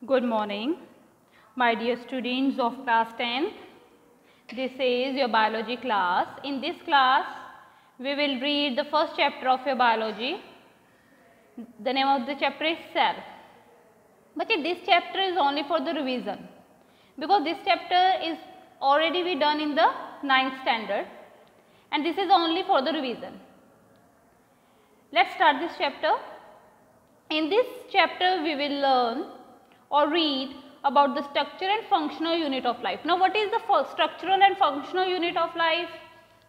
Good morning, my dear students of class 10. This is your biology class. In this class, we will read the first chapter of your biology. The name of the chapter is cell. But this chapter is only for the revision because this chapter is already we done in the 9th standard and this is only for the revision. Let's start this chapter. In this chapter, we will learn or read about the structure and functional unit of life. Now, what is the structural and functional unit of life?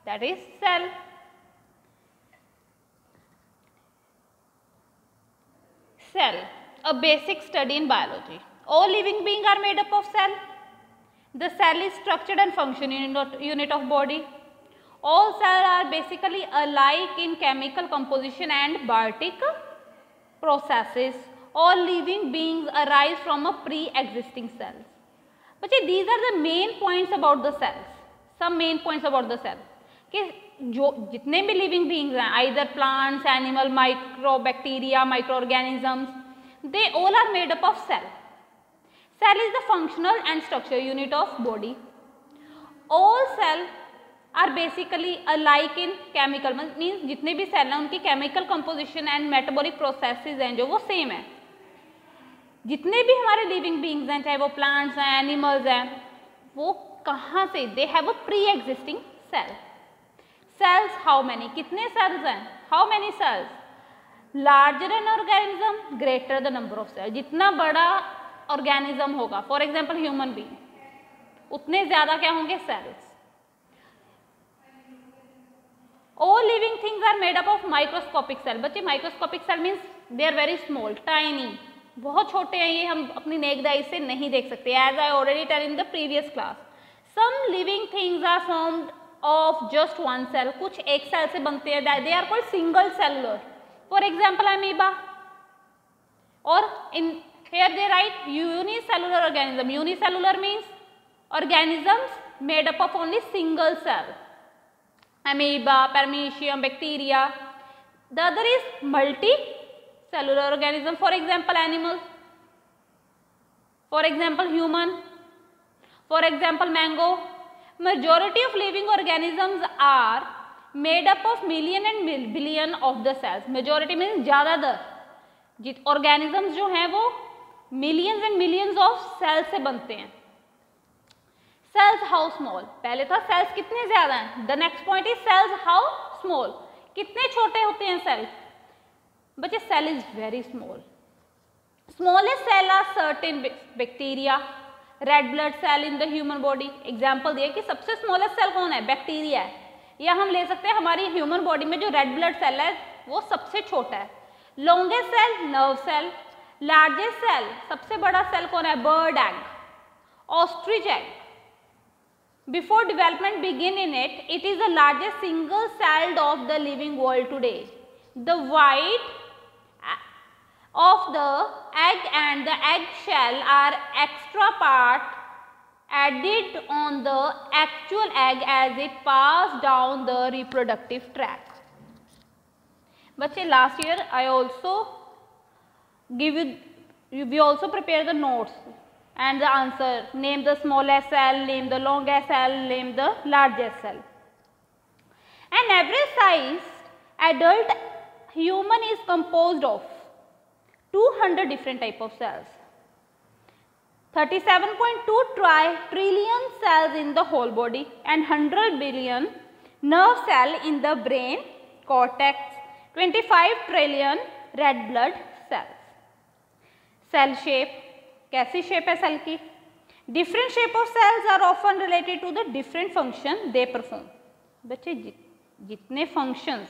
That is cell. Cell, a basic study in biology. All living beings are made up of cell. The cell is structured and functional unit of body. All cells are basically alike in chemical composition and biotic processes. All living beings arise from a pre-existing cells. But these are the main points about the cells. Some main points about the cell. कि जो जितने भी living beings हैं, either plants, animal, microbacteria, microorganisms, they all are made up of cell. Cell is the functional and structural unit of body. All cells are basically alike in chemical, means जितने भी cell हैं उनकी chemical composition and metabolic processes हैं जो वो same है. जितने भी हमारे लिविंग बींग्स हैं, चाहे वो प्लांट्स हैं, एनिमल्स हैं, वो कहाँ से? They have a pre existing cell. Cells how many? कितने सेल्स हैं? How many cells? Larger an organism greater the number of cell. जितना बड़ा ऑर्गेनिज्म होगा, फॉर एग्जाम्पल ह्यूमन बींग, उतने ज्यादा क्या होंगे? Sales. All living things are made up of microscopic cell. बच्चे microscopic cell means they are very small, tiny. बहुत छोटे हैं ये, हम अपनी naked eye से नहीं देख सकते. As I already tell in the previous class, some living things are formed of just one cell. कुछ एक सेल से बनते हैं. They are called single cellular. For example, amoeba. और in here they write unicellular organism. Unicellular means organisms made up of only single cell. Amoeba, paramecium, bacteria. The other is multicellular organism. For example, animal. For example, human. For example, mango. Majority of living organisms are made up of million and billion of the cells. Majority means ज़्यादातर organisms जो हैं वो millions and millions of cells से बनते हैं. Cells how small? पहले था cells कितने ज़्यादा हैं. The next point is cells how small? कितने छोटे होते हैं cells? बच्चे cell is very small. Smallest cell are certain bacteria, red blood cell in the human body. Example दिया कि सबसे smallest cell कौन है? Bacteria है. या हम ले सकते हैं हमारी human body में जो red blood cell है वो सबसे छोटा है. Longest cell nerve cell. Largest cell सबसे बड़ा cell कौन है? Bird egg, ostrich egg. Before development begin in it, it is the largest single celled of the living world today. The white of the egg and the egg shell are extra part added on the actual egg as it passed down the reproductive tract. बच्चे last year I also give you, we also prepare the notes and the answer. Name the smallest cell, name the longest cell, name the largest cell. An average sized adult human is composed of 200 different type of cells, 37.2 trillion cells in the whole body and 100 billion nerve cell in the brain cortex, 25 trillion red blood cells. Cell shape, कैसी shape है cell की? Different shape of cells are often related to the different function they perform. बच्चे जितने functions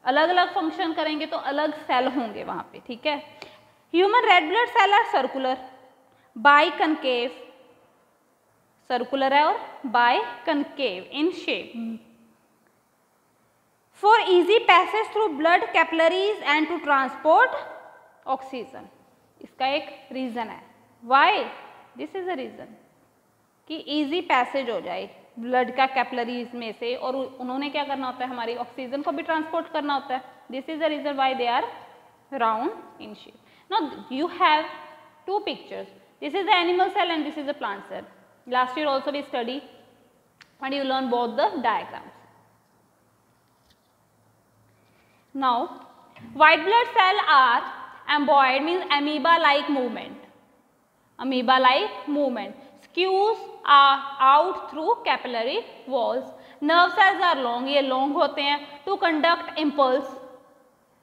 अलग अलग function करेंगे तो अलग सेल होंगे वहां पे, ठीक है. Human red blood cell are circular, biconcave, circular है और biconcave in shape, for easy passage through blood capillaries and to transport oxygen. इसका एक रीजन है. Why? This is a reason कि इजी पैसेज हो जाए blood का capillaries में से, और उन्होंने क्या करना होता है? हमारी ऑक्सीजन को भी ट्रांसपोर्ट करना होता है. This is the reason why they are round in shape. Now you have two pictures. This is the animal cell and this is the plant cell. Last year also we studied and you learn both the diagrams. Now, white blood cells are amoeboid, means amoeba-like movement. Amoeba-like movement. Skews are out through capillary walls. Nerve cells are long, ये long होते हैं to conduct impulse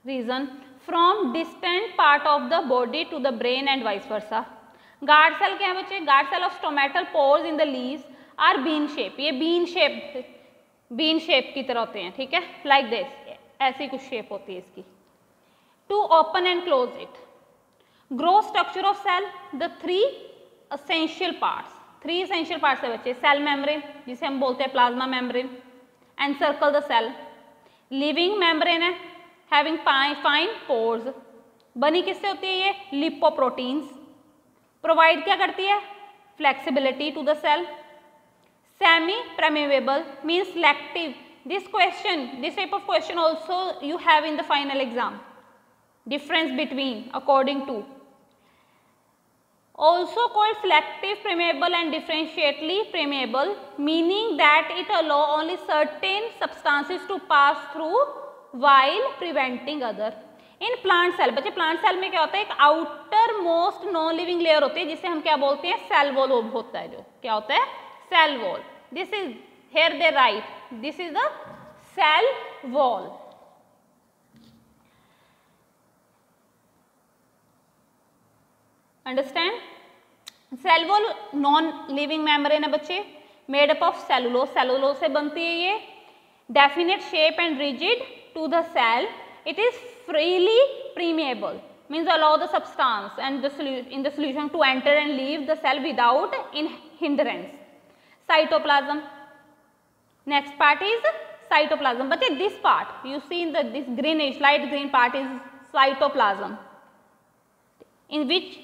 region from distant part of the body to the brain and vice versa. Guard cell क्या है बच्चे? Guard cell of stomatal pores in the leaves are bean shape. ये bean shape की तरह होते हैं, ठीक है, like this. ऐसी कुछ shape होती है इसकी. To open and close it. Gross structure of cell, the three essential parts. Three essential parts है बच्चे. Cell membrane जिसे हम बोलते हैं plasma membrane, encircle the cell. Living membrane है, having fine pores. बनी किससे होती है ये? Lipoproteins. Provide क्या करती है? Flexibility to the cell. Semi-permeable means selective. This type of question also you have in the final exam. Difference between, according to. Also called selective permeable and differentially permeable, meaning that it allows only certain substances to pass through while preventing other. In plant cell, बच्चे plant cell में क्या होता है? एक outermost non living layer होती है जिसे हम क्या बोलते हैं? सेल वॉल होता है. जो क्या होता है? Cell wall. This is here they right, this is the cell wall. Understand? Cell wall non living membrane है बच्चे, made up of cellulose. Cellulose से बनती है ये. Definite shape and rigid to the cell. It is freely permeable, means allow the substance and in the solution to enter and leave the cell without hindrance. Cytoplasm. Next part is cytoplasm. But this part you see in this greenish light green part is cytoplasm, in which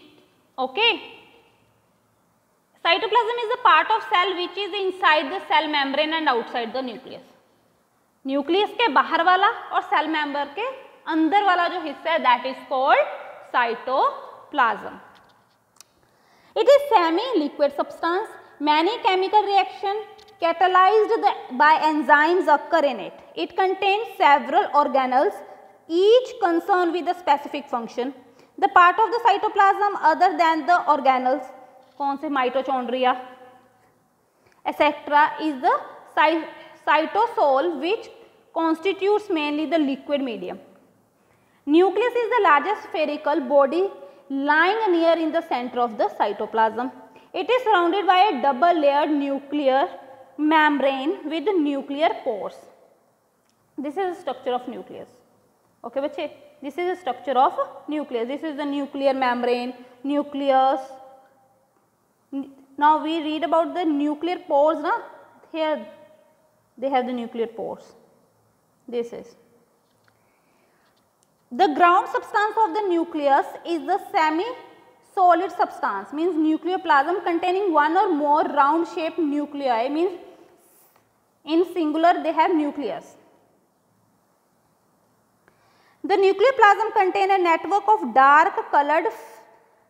cytoplasm is the part of cell which is inside the cell membrane and outside the nucleus. Nucleus के बाहर वाला और cell member के अंदर वाला जो हिस्सा है that is called cytoplasm. It is semi liquid substance. Many chemical reaction catalyzed by enzymes occur in it. It contains several organelles, each concerned with a specific function. The part of the cytoplasm other than the organelles, कौन से? mitochondria etc. is the cytosol, which constitutes mainly the liquid medium. Nucleus is the largest spherical body lying near in the center of the cytoplasm. It is surrounded by a double layered nuclear membrane with nuclear pores. This is the structure of nucleus. Okay बच्चे, this is the structure of nucleus. This is the nuclear membrane, nucleus. Now we read about the nuclear pores. Na? Here they have the nuclear pores. This is the ground substance of the nucleus is the semi-solid substance, means nucleoplasm containing one or more round shaped nuclei, means in singular they have nucleus. The nucleoplasm contains a network of dark colored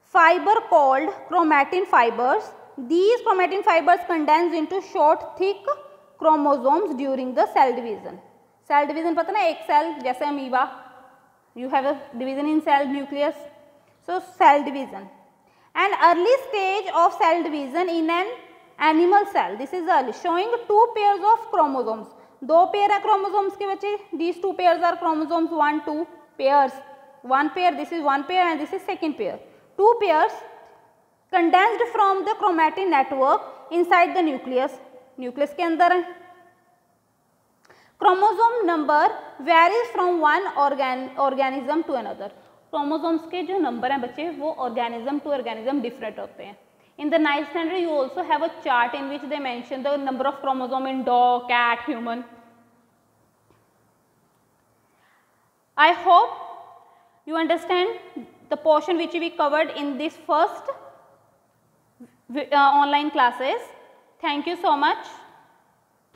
fiber called chromatin fibers. These chromatin fibers condense into short thick chromosomes during the cell division. Cell division पता ना, एक cell जैसे amoeba, you have a division in cell nucleus. So cell division. An early stage of cell division in an animal cell. This is early, showing two pairs of chromosomes. दो pair है chromosomes के बच्चे. These two pairs are chromosomes 1, 2 pairs. One pair, this is one pair and this is second pair. Two pairs condensed from the chromatin network inside the nucleus. Nucleus के अंदर है. Chromosome number varies from one organism to another. Chromosomes के जो number हैं बच्चे वो organism to organism different होते हैं. In the 9th standard you also have a chart in which they mention the number of chromosome in dog, cat, human. I hope you understand the portion which we covered in this first online classes. Thank you so much.